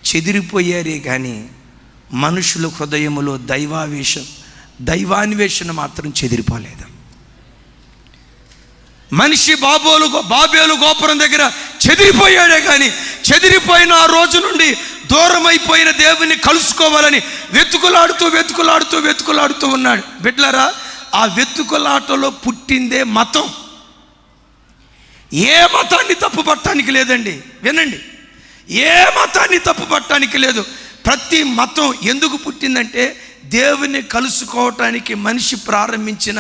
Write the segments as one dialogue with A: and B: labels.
A: చెదిరిపోయారే కానీ మనుషుల హృదయములో దైవాన్వేషణ మాత్రం చెదిరిపోలేదు. మనిషి బాబేలు గోపురం దగ్గర చెదిరిపోయాడే కానీ చెదిరిపోయిన ఆ రోజు నుండి దూరం అయిపోయిన దేవుని కలుసుకోవాలని వెతుకులాడుతూ ఉన్నాడు. బిడ్డలారా, ఆ వెతుకులాటలో పుట్టిందే మతం. ఏ మతాన్ని తప్పుపట్టడానికి లేదండి. వినండి, ఏ మతాన్ని తప్పుపట్టడానికి లేదు. ప్రతి మతం ఎందుకు పుట్టిందంటే దేవుని కలుసుకోవటానికి మనిషి ప్రారంభించిన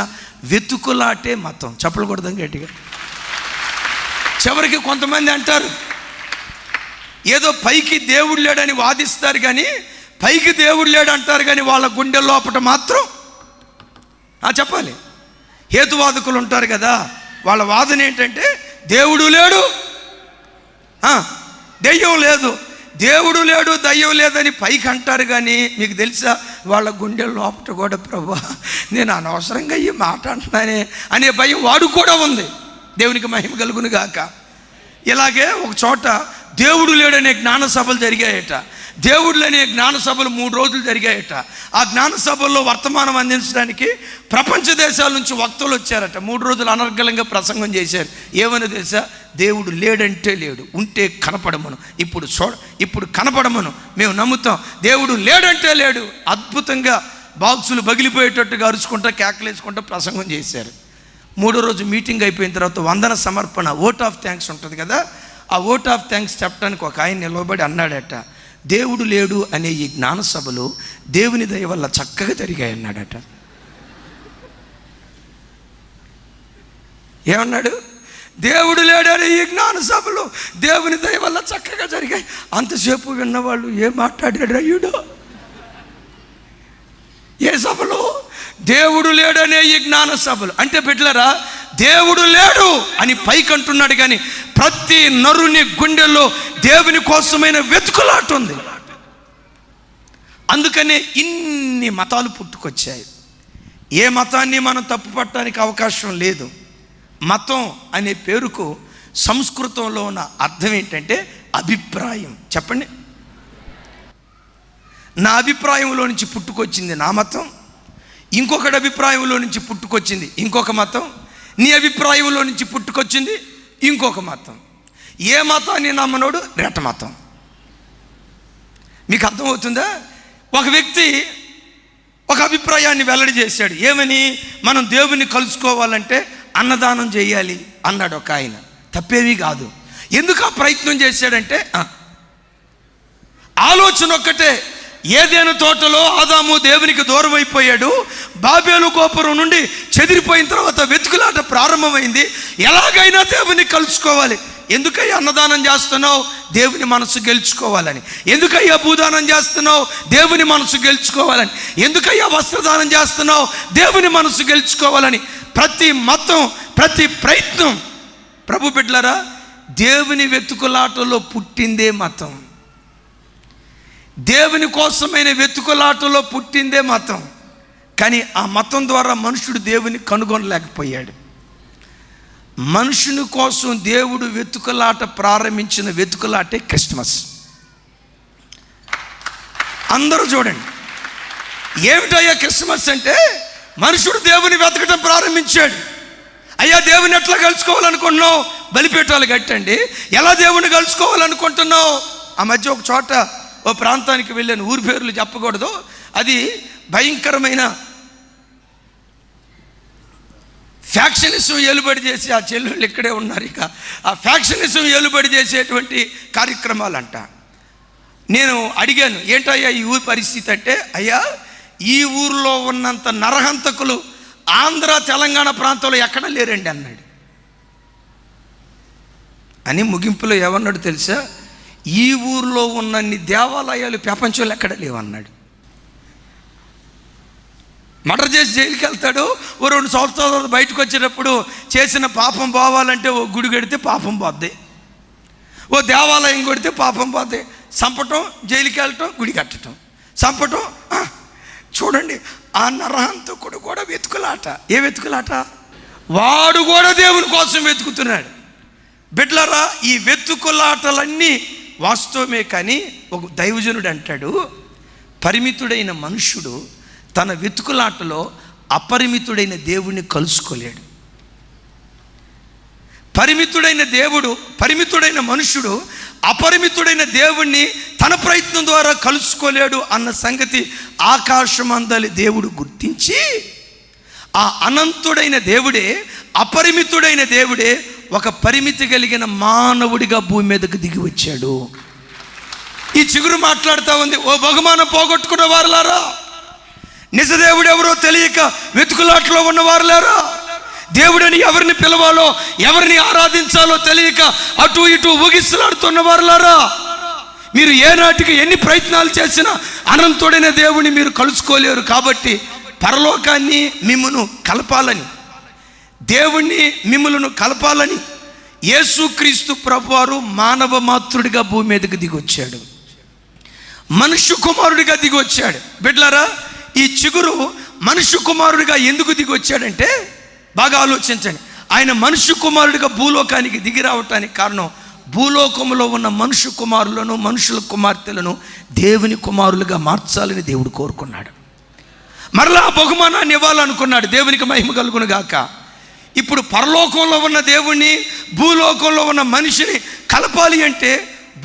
A: వెతుకులాటే మతం. చెప్పకూడదు గట్టిగా. చివరికి కొంతమంది అంటారు ఏదో పైకి దేవుడు లేడని వాదిస్తారు, కానీ పైకి దేవుడు లేడు అంటారు, కానీ వాళ్ళ గుండె లోపట మాత్రం చెప్పాలి. హేతువాదకులు ఉంటారు కదా, వాళ్ళ వాదన ఏంటంటే దేవుడు లేడు, దెయ్యం లేదు, దేవుడు లేడు, దయ్యం లేదని పైకి అంటారు, కానీ మీకు తెలుసా వాళ్ళ గుండె లోపట కూడా ప్రభువా నేను అనవసరంగా ఈ మాట అంటున్నానే అనే భయం వాడు కూడా ఉంది. దేవునికి మహిమ కలుగును గాక. ఇలాగే ఒక చోట దేవుడు లేడనే జ్ఞాన సభలు జరిగాయట. దేవుడు అనే జ్ఞాన సభలు 3 రోజులు జరిగాయట. ఆ జ్ఞాన సభల్లో వర్తమానం అందించడానికి ప్రపంచ దేశాల నుంచి వక్తలు వచ్చారట. 3 రోజులు అనర్గళంగా ప్రసంగం చేశారు. ఏమని తెలుసా? దేవుడు లేడంటే లేడు, ఉంటే కనపడమను, ఇప్పుడు కనపడమను, మేము నమ్ముతాం. దేవుడు లేడంటే లేడు. అద్భుతంగా బాక్సులు పగిలిపోయేటట్టుగా అరుచుకుంటా కేకలేసుకుంటా ప్రసంగం చేశారు. 3వ రోజు మీటింగ్ అయిపోయిన తర్వాత వందన సమర్పణ, ఓట్ ఆఫ్ థ్యాంక్స్ ఉంటుంది కదా, ఆ ఓట్ ఆఫ్ థ్యాంక్స్ చెప్పడానికి ఒక ఆయన నిలబడి అన్నాడట, దేవుడు లేడు అనే ఈ జ్ఞాన సభలు దేవుని దయ వల్ల చక్కగా జరిగాయి అన్నాడట. ఏమన్నాడు? దేవుడు లేడు అనే ఈ జ్ఞాన సభలు దేవుని దయ వల్ల చక్కగా జరిగాయి. అంతసేపు విన్నవాళ్ళు ఏం మాట్లాడాడు అయ్యుడు? ఏ సభలు? దేవుడు లేడు అనే ఈ జ్ఞాన సభలు. అంటే బిడ్డలారా, దేవుడు లేడు అని పైకి అంటున్నాడు, కానీ ప్రతి నరుని గుండెల్లో దేవుని కోసమైన వెతుకులాట ఉంది. అందుకనే ఇన్ని మతాలు పుట్టుకొచ్చాయి. ఏ మతాన్ని మనం తప్పు పట్టడానికి అవకాశం లేదు. మతం అనే పేరుకు సంస్కృతంలో ఉన్న అర్థం ఏంటంటే అభిప్రాయం. చెప్పండి, నా అభిప్రాయంలో నుంచి పుట్టుకొచ్చింది నా మతం, ఇంకొకటి అభిప్రాయంలో నుంచి పుట్టుకొచ్చింది ఇంకొక మతం, నీ అభిప్రాయంలో నుంచి పుట్టుకొచ్చింది ఇంకొక మతం. ఏ మతాన్ని నమ్మనోడు రెట్ట మతం. మీకు అర్థమవుతుందా? ఒక వ్యక్తి ఒక అభిప్రాయాన్ని వెల్లడి చేశాడు. ఏమని? మనం దేవుని కలుసుకోవాలంటే అన్నదానం చేయాలి అన్నాడు ఒక ఆయన. తప్పేమీ కాదు. ఎందుకు ఆ ప్రయత్నం చేశాడంటే ఆలోచన ఒక్కటే. ఏదైనా తోటలో ఆదాము దేవునికి దూరం అయిపోయాడు. బాబేలు గోపురం నుండి చెదిరిపోయిన తర్వాత వెతుకులాట ప్రారంభమైంది. ఎలాగైనా దేవుని కలుసుకోవాలి. ఎందుకయ్యా అన్నదానం చేస్తున్నావు? దేవుని మనసు గెలుచుకోవాలని. ఎందుకయ్యా భూదానం చేస్తున్నావు? దేవుని మనసు గెలుచుకోవాలని. ఎందుకయ్యా వస్త్రదానం చేస్తున్నావు? దేవుని మనసు గెలుచుకోవాలని. ప్రతి మతం, ప్రతి ప్రయత్నం, ప్రభు బిడ్డలారా, దేవుని వెతుకులాటలో పుట్టిందే మతం. దేవుని కోసమైన వెతుకులాటలో పుట్టిందే మతం. కానీ ఆ మతం ద్వారా మనుషుడు దేవుని కనుగొనలేకపోయాడు. మనుషుని కోసం దేవుడు వెతుకులాట ప్రారంభించిన వెతుకులాటే క్రిస్మస్. అందరూ చూడండి, ఏమిటయ్యా క్రిస్మస్ అంటే? మనుషుడు దేవుని వెతకటం ప్రారంభించాడు. అయ్యా దేవుని ఎట్లా కలుసుకోవాలనుకుంటున్నావు? బలిపీఠాలు కట్టండి. ఎలా దేవుని కలుసుకోవాలనుకుంటున్నావు? ఆ మధ్య ఒక చోట ఓ ప్రాంతానికి వెళ్ళాను, ఊరి పేర్లు చెప్పకూడదు. అది భయంకరమైన ఫ్యాక్షనిజం ఏలుబడి చేసి, ఆ చెల్లెళ్ళు ఇక్కడే ఉన్నారు, ఇక ఆ ఫ్యాక్షనిజం ఏలుబడి చేసేటువంటి కార్యక్రమాలంట. నేను అడిగాను, ఏంటయ్యా ఈ ఊరి పరిస్థితి అంటే, అయ్యా ఈ ఊరిలో ఉన్నంత నరహంతకులు ఆంధ్ర తెలంగాణ ప్రాంతంలో ఎక్కడ లేరండి అన్నాడు. అని ముగింపులో ఏమన్నాడు తెలుసా? ఈ ఊరిలో ఉన్నన్ని దేవాలయాలు ప్రపంచంలో ఎక్కడ లేవన్నాడు. మర్డర్ చేసి జైలుకి వెళ్తాడు. ఓ 2 సంవత్సరాల తర్వాత బయటకు వచ్చేటప్పుడు చేసిన పాపం పోవాలంటే ఓ గుడి కడితే పాపం పోద్ది, ఓ దేవాలయం కొడితే పాపం పోద్ది. చంపటం, జైలుకి వెళ్ళటం, గుడి కట్టడం, చంపటం. చూడండి, ఆ నరహంతకుడు కూడా వెతుకులాట. ఏ వెతుకులాట? వాడు కూడా దేవుని కోసం వెతుకుతున్నాడు. బిడ్డలారా, ఈ వెతుకులాటలన్నీ వాస్తవమే. కానీ ఒక దైవజనుడు అంటాడు, పరిమితుడైన మనుష్యుడు తన వెతుకులాటలో అపరిమితుడైన దేవుణ్ణి కలుసుకోలేడు. పరిమితుడైన మనుష్యుడు అపరిమితుడైన దేవుణ్ణి తన ప్రయత్నం ద్వారా కలుసుకోలేడు అన్న సంగతి ఆకాశమందలి దేవుడు గుర్తించి, ఆ అనంతుడైన దేవుడే, అపరిమితుడైన దేవుడే ఒక పరిమితి కలిగిన మానవుడిగా భూమి మీదకు దిగి వచ్చాడు. ఈ చిగురు మాట్లాడుతూ ఉంది, ఓ బహుమానం పోగొట్టుకున్న వారులారా, నిజదేవుడు ఎవరో తెలియక వెతుకులాట్లో ఉన్నవారులారా, దేవుడిని ఎవరిని పిలవాలో ఎవరిని ఆరాధించాలో తెలియక అటు ఇటు ఊగిసలాడుతున్న వారులారా, మీరు ఏనాటికి ఎన్ని ప్రయత్నాలు చేసినా అనంతుడైన దేవుని మీరు కలుసుకోలేరు. కాబట్టి పరలోకాన్ని మిమ్మును కలపాలని, దేవుణ్ణి మిమ్ములను కలపాలని యేసుక్రీస్తు ప్రభువారు మానవ మాతృడిగా భూమి మీదకి దిగొచ్చాడు, మనుష్య కుమారుడిగా దిగొచ్చాడు. బిడ్డలారా, ఈ చిగురు మనుష్య కుమారుడిగా ఎందుకు దిగొచ్చాడంటే బాగా ఆలోచించండి. ఆయన మనుష్య కుమారుడిగా భూలోకానికి దిగి రావటానికి కారణం, భూలోకంలో ఉన్న మనుష్య కుమారులను, మనుషుల కుమార్తెలను దేవుని కుమారులుగా మార్చాలని దేవుడు కోరుకున్నాడు. మరలా బహుమానాన్ని ఇవ్వాలనుకున్నాడు. దేవునికి మహిమ కలుగును గాక. ఇప్పుడు పరలోకంలో ఉన్న దేవుణ్ణి భూలోకంలో ఉన్న మనిషిని కలపాలి అంటే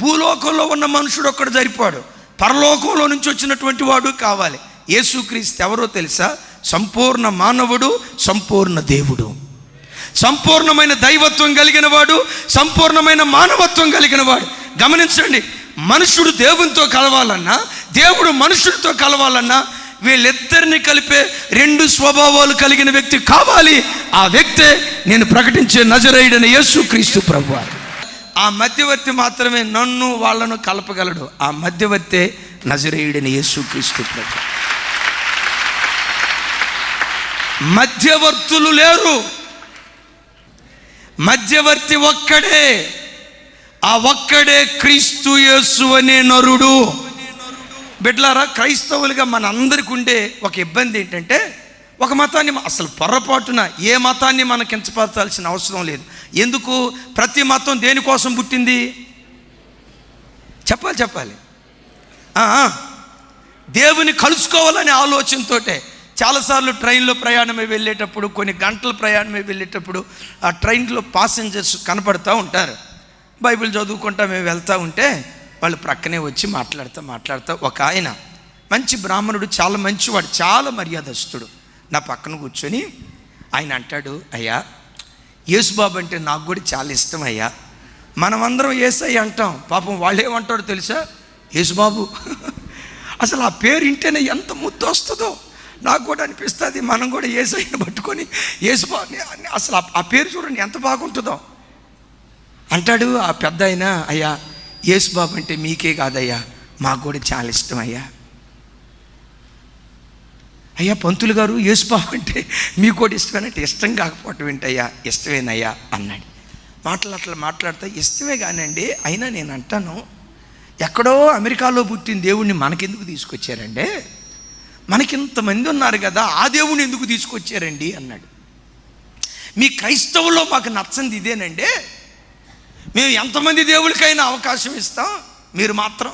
A: భూలోకంలో ఉన్న మనుషుడు ఒక్కడు సరిపోడు, పరలోకంలో నుంచి వచ్చినటువంటి వాడు కావాలి. యేసుక్రీస్తు ఎవరో తెలుసా? సంపూర్ణ మానవుడు, సంపూర్ణ దేవుడు, సంపూర్ణమైన దైవత్వం కలిగిన వాడు, సంపూర్ణమైన మానవత్వం కలిగిన వాడు. గమనించండి, మనుషుడు దేవునితో కలవాలన్నా, దేవుడు మనుషుడితో కలవాలన్నా వీళ్ళిద్దరిని కలిపే రెండు స్వభావాలు కలిగిన వ్యక్తి కావాలి. ఆ వ్యక్తే నేను ప్రకటించే నజరేయుడైన యేసుక్రీస్తు ప్రభువారు. ఆ మధ్యవర్తి మాత్రమే నన్ను వాళ్ళను కలపగలడు. ఆ మధ్యవర్తే నజరేయుడైన యేసుక్రీస్తు ప్రభు. మధ్యవర్తులు లేరు, మధ్యవర్తి ఒక్కడే. ఆ ఒక్కడే క్రీస్తు యేసు అనే నరుడు. బిడ్డలారా, క్రైస్తవులుగా మనందరికీ ఉండే ఒక ఇబ్బంది ఏంటంటే, ఒక మతాన్ని అసలు పొరపాటున ఏ మతాన్ని మనం కించపరచాల్సిన అవసరం లేదు. ఎందుకు? ప్రతి మతం దేనికోసం పుట్టింది? చెప్పాలి దేవుని కలుసుకోవాలనే ఆలోచనతోటే. చాలాసార్లు ట్రైన్లో ప్రయాణమై వెళ్ళేటప్పుడు, కొన్ని గంటల ప్రయాణమై వెళ్ళేటప్పుడు ఆ ట్రైన్లో పాసెంజర్స్ కనపడుతూ ఉంటారు. బైబిల్ చదువుకుంటా మేము వెళ్తూ ఉంటే వాళ్ళు ప్రక్కనే వచ్చి మాట్లాడుతూ ఒక ఆయన మంచి బ్రాహ్మణుడు, చాలా మంచివాడు, చాలా మర్యాదస్తుడు, నా పక్కన కూర్చొని ఆయన అంటాడు, అయ్యా యేసుబాబు అంటే నాకు కూడా చాలా ఇష్టం అయ్యా. మనమందరం యేసయ్య అంటాం, పాపం వాళ్ళు ఏమంటాడో తెలుసా? యేసుబాబు. అసలు ఆ పేరు వింటేనే ఎంత ముద్దు వస్తుందో నాకు కూడా అనిపిస్తుంది. మనం కూడా యేసయ్యను పట్టుకొని యేసుబాబు, అసలు ఆ పేరు చూడండి ఎంత బాగుంటుందో. అంటాడు ఆ పెద్ద ఆయన, అయ్యా యేసుబాబు అంటే మీకే కాదయ్యా, మాకు కూడా చాలా ఇష్టం అయ్యా. అయ్యా పంతులు గారు, యేసుబాబు అంటే మీకు కూడా ఇష్టమేనంటే, ఇష్టం కాకపోవటం ఏంటయ్యా, ఇష్టమేనయ్యా అన్నాడు. మాట్లాడుతా ఇష్టమే కానండి, అయినా నేను అంటాను, ఎక్కడో అమెరికాలో పుట్టిన దేవుణ్ణి మనకెందుకు తీసుకొచ్చారండి? మనకింతమంది ఉన్నారు కదా, ఆ దేవుణ్ణి ఎందుకు తీసుకొచ్చారండి అన్నాడు. మీ క్రైస్తవుల్లో మాకు నచ్చంది ఇదేనండి, మేము ఎంతమంది దేవుడికైనా అవకాశం ఇస్తాం, మీరు మాత్రం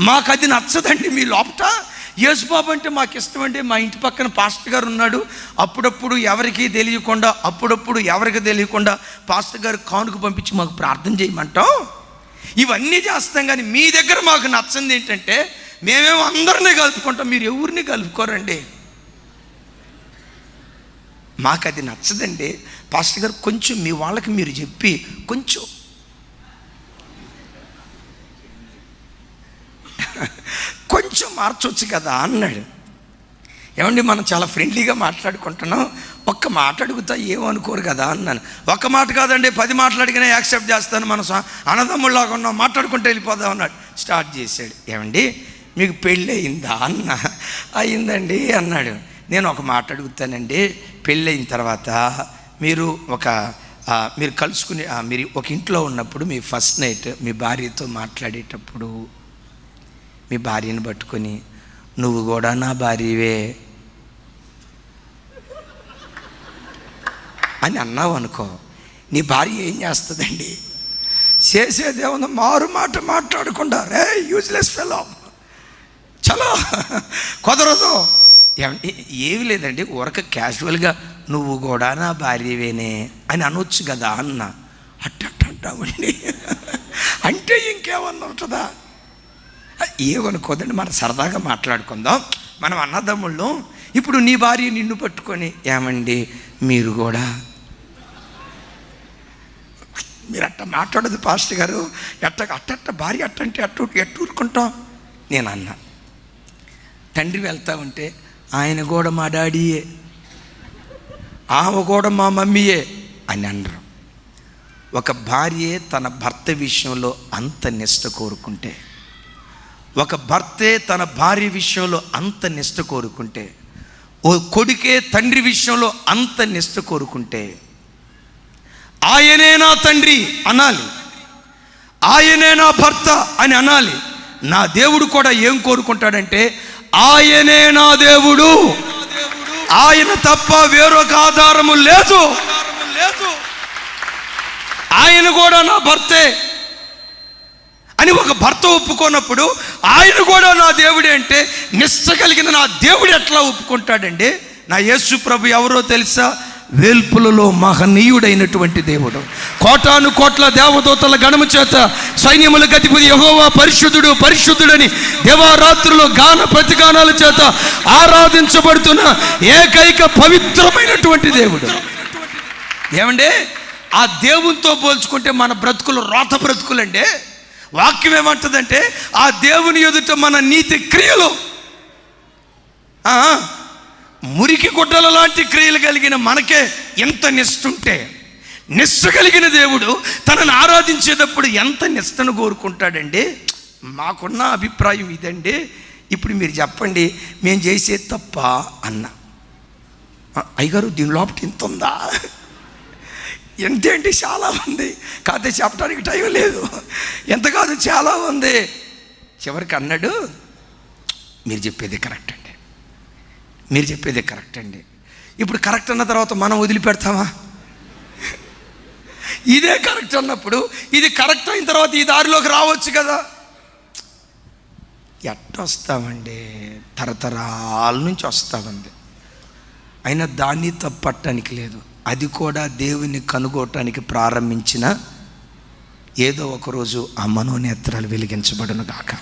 A: మాకు అది నచ్చదండి. మీ లోపట యేసుబాబు అంటే మాకు ఇష్టం అండి. మా ఇంటి పక్కన పాస్టర్ గారు ఉన్నాడు, అప్పుడప్పుడు ఎవరికి తెలియకుండా పాస్టర్ గారు కానుక పంపించి మాకు ప్రార్థన చేయమంటాం, ఇవన్నీ చేస్తాం. కానీ మీ దగ్గర మాకు నచ్చంది ఏంటంటే, మేమేమో అందరినీ కలుపుకుంటాం, మీరు ఎవరిని కలుపుకోరండి. మాకు అది నచ్చదండి పాస్టర్ గారు, కొంచెం మీ వాళ్ళకి మీరు చెప్పి కొంచెం మార్చొచ్చు కదా అన్నాడు. ఏమండి, మనం చాలా ఫ్రెండ్లీగా మాట్లాడుకుంటున్నాం, ఒక్క మాట అడుగుతా ఏమనుకోరు కదా అన్నాను. ఒక్క మాట కాదండి, 10 మాటలు అడిగినా యాక్సెప్ట్ చేస్తాను, మనం అన్నదమ్ముళ్ళలాగా ఉన్నాం, మాట్లాడుకుంటూ వెళ్ళిపోదాం అన్నాడు. స్టార్ట్ చేశాడు. ఏమండి మీకు పెళ్ళి అయిందా అన్న. అయిందండి అన్నాడు. నేను ఒక మాట అడుగుతానండి, పెళ్ళయిన తర్వాత మీరు కలుసుకుని మీరు ఒక ఇంట్లో ఉన్నప్పుడు మీ ఫస్ట్ నైట్ మీ భార్యతో మాట్లాడేటప్పుడు మీ భార్యను పట్టుకొని, నువ్వు కూడా నా భార్యవే అని అన్నావు అనుకో, నీ భార్య ఏం చేస్తుందండి? చేసేదేమన్నా మారు మాట మాట్లాడకుండా రే యూజ్లెస్ ఫెలో చలో కుదరదు. ఏమి లేదండి, ఊరక క్యాజువల్గా నువ్వు కూడా నా భార్యవేనే అని అనొచ్చు కదా అన్న. అట్టంటామండి అంటే ఇంకేమన్నా ఉంటుందా? ఏమనుకోదండి, మనం సరదాగా మాట్లాడుకుందాం, మనం అన్నదమ్ముళ్ళు. ఇప్పుడు నీ భార్య నిన్ను పట్టుకొని ఏమండి మీరు కూడా, మీరు అట్ట మాట్లాడదు పాస్టర్ గారు, అట్ట భార్య అట్టంటే ఎట్టు ఊరుకుంటాం. నేను అన్నా, తండ్రి వెళ్తా ఉంటే ఆయన కూడా మా డాడీయే, ఆమె కూడా మా మమ్మీయే అని అనరు. ఒక భార్యే తన భర్త విషయంలో అంత నిష్ట కోరుకుంటే, ఒక భర్తే తన భార్య విషయంలో అంత నిష్ట కోరుకుంటే, ఓ కొడుకే తండ్రి విషయంలో అంత నిష్ట కోరుకుంటే, ఆయనే నా తండ్రి అనాలి, ఆయనే నా భర్త అని అనాలి. నా దేవుడు కూడా ఏం కోరుకుంటాడంటే, ఆయనే నా దేవుడు, ఆయన తప్ప వేరొక ఆధారము లేదు, ఆయన కూడా నా భర్తే అని ఒక భర్త ఒప్పుకున్నప్పుడు ఆయన కూడా నా దేవుడే అంటే నిష్ట కలిగిన నా దేవుడు ఎట్లా ఒప్పుకుంటాడండి? నా యేసు ప్రభు ఎవరో తెలుసా? వేల్పులలో మహనీయుడైనటువంటి దేవుడు, కోటాను కోట్ల దేవదూతల గణము చేత సైన్యములకు అధిపతి యెహోవా పరిశుద్ధుడు పరిశుద్ధుడని దేవారాత్రులు గాన ప్రతిగానాల చేత ఆరాధించబడుతున్న ఏకైక పవిత్రమైనటువంటి దేవుడు. ఏమంటే ఆ దేవునితో పోల్చుకుంటే మన బ్రతుకులు రోత బ్రతుకులంటే. వాక్యం ఏమంటుందంటే, ఆ దేవుని ఎదుట మన నీతి క్రియలు మురికి గుడ్డల లాంటి క్రియలు కలిగిన మనకే ఎంత నిష్ఠుంటే, నిష్ఠ కలిగిన దేవుడు తనను ఆరాధించేటప్పుడు ఎంత నిష్ఠను కోరుకుంటాడండి. మాకున్న అభిప్రాయం ఇదండి. ఇప్పుడు మీరు చెప్పండి, మేము చేసే తప్ప అన్న. అయ్యగారు దీని లోపల ఇంత ఉందా? ఎంతేంటి? చాలా ఉంది, కాకపోతే చెప్పడానికి టైం లేదు. ఎంత కాదు, చాలా ఉంది. చివరికి అన్నాడు, మీరు చెప్పేది కరెక్ట్ అండి, మీరు చెప్పేది కరెక్ట్ అండి. ఇప్పుడు కరెక్ట్ అన్న తర్వాత మనం వదిలిపెడతామా? ఇదే కరెక్ట్ అన్నప్పుడు ఇది కరెక్ట్ అయిన తర్వాత ఈ దారిలోకి రావచ్చు కదా. ఎట్టొస్తామండి? తరతరాల నుంచి వస్తామండి. అయినా దాన్ని తప్పట్టడానికి లేదు. అది కూడా దేవుని కనుగోటానికి ప్రారంభించిన ఏదో ఒకరోజు ఆ మనోనేత్రాలు వెలిగించబడును గాక.